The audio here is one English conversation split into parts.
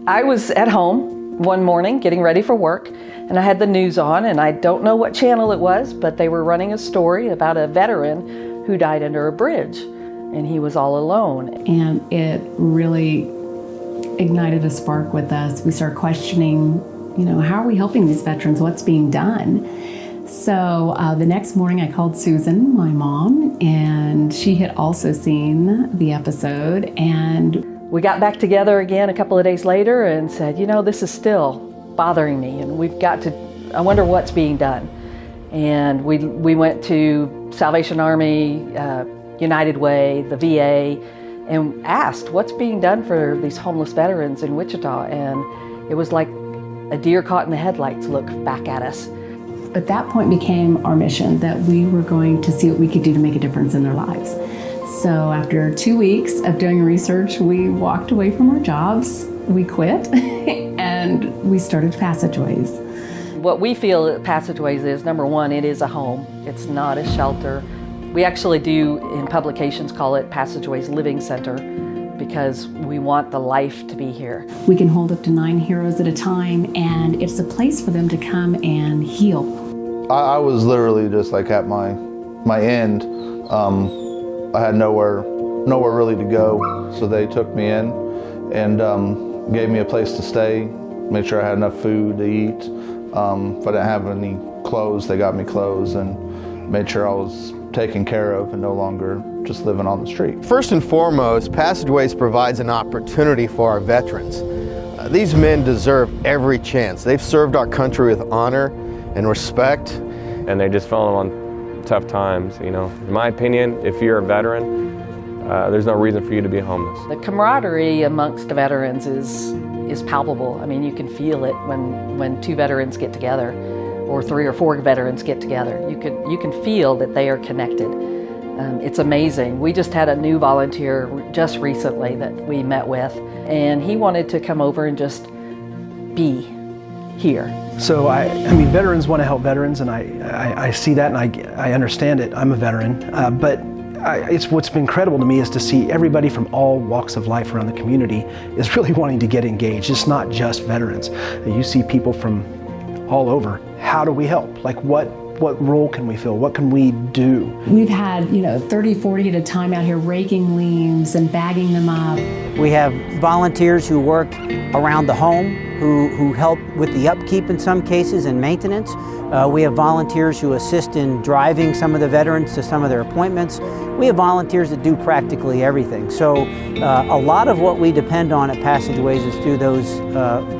I was at home one morning getting ready for work, and I had the news on, and I don't know what channel it was, but they were running a story about a veteran who died under a bridge, and he was all alone. And it really ignited a spark with us. We started questioning, how are we helping these veterans? What's being done? So the next morning I called Susan, my mom, and she had also seen the episode. And we got back together again a couple of days later and said, this is still bothering me, and I wonder what's being done. And we went to Salvation Army, United Way, the VA, and asked what's being done for these homeless veterans in Wichita. And it was like a deer caught in the headlights look back at us. But that point became our mission, that we were going to see what we could do to make a difference in their lives. So after 2 weeks of doing research, we walked away from our jobs, we quit, and we started Passageways. What we feel at Passageways is, number one, it is a home. It's not a shelter. We actually do, in publications, call it Passageways Living Center, because we want the life to be here. We can hold up to 9 heroes at a time, and it's a place for them to come and heal. I was literally just like at my end. I had nowhere really to go, so they took me in and gave me a place to stay, made sure I had enough food to eat. If I didn't have any clothes, they got me clothes and made sure I was taken care of and no longer just living on the street. First and foremost, Passageways provides an opportunity for our veterans. These men deserve every chance. They've served our country with honor and respect. And they just fell on tough times, In my opinion, if you're a veteran, there's no reason for you to be homeless. The camaraderie amongst the veterans is palpable. I mean, you can feel it when 2 veterans get together, or 3 or 4 veterans get together. You can feel that they are connected. It's amazing. We just had a new volunteer just recently that we met with, and he wanted to come over and just be here. So I mean, veterans want to help veterans, and I see that, and I understand it. I'm a veteran, but it's what's been incredible to me is to see everybody from all walks of life around the community is really wanting to get engaged. It's not just veterans. You see people from all over. How do we help? Like what role can we fill? What can we do? We've had, 30, 40 at a time out here raking leaves and bagging them up. We have volunteers who work around the home, who help with the upkeep in some cases and maintenance. We have volunteers who assist in driving some of the veterans to some of their appointments. We have volunteers that do practically everything. So a lot of what we depend on at Passageways is through those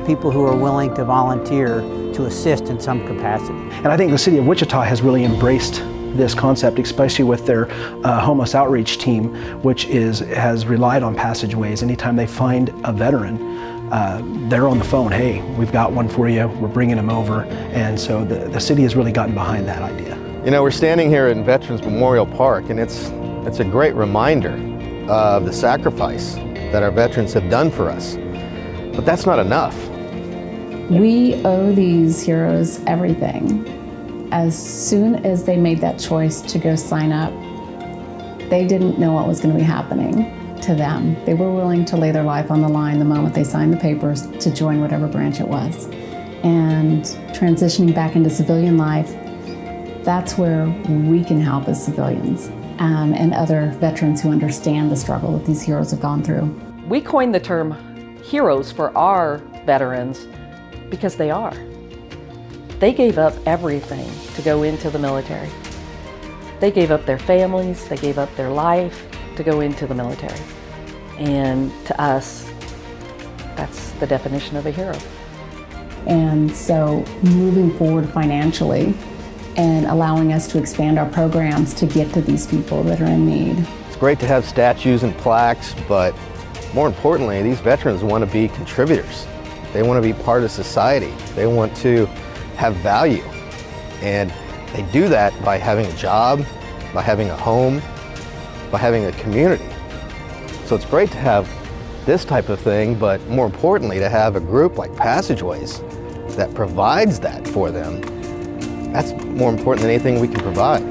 people who are willing to volunteer to assist in some capacity. And I think the city of Wichita has really embraced this concept, especially with their homeless outreach team, which has relied on Passageways. Anytime they find a veteran, they're on the phone, hey, we've got one for you, we're bringing them over. And so the city has really gotten behind that idea. We're standing here in Veterans Memorial Park, and it's a great reminder of the sacrifice that our veterans have done for us. But that's not enough. We owe these heroes everything. As soon as they made that choice to go sign up, they didn't know what was going to be happening to them. They were willing to lay their life on the line the moment they signed the papers to join whatever branch it was. And transitioning back into civilian life, that's where we can help as civilians and other veterans who understand the struggle that these heroes have gone through. We coined the term heroes for our veterans because they are. They gave up everything to go into the military. They gave up their families, they gave up their life to go into the military. And to us, that's the definition of a hero. And so moving forward financially and allowing us to expand our programs to get to these people that are in need. It's great to have statues and plaques, but more importantly, these veterans want to be contributors. They want to be part of society. They want to have value. And they do that by having a job, by having a home, by having a community. So it's great to have this type of thing, but more importantly, to have a group like Passageways that provides that for them. That's more important than anything we can provide.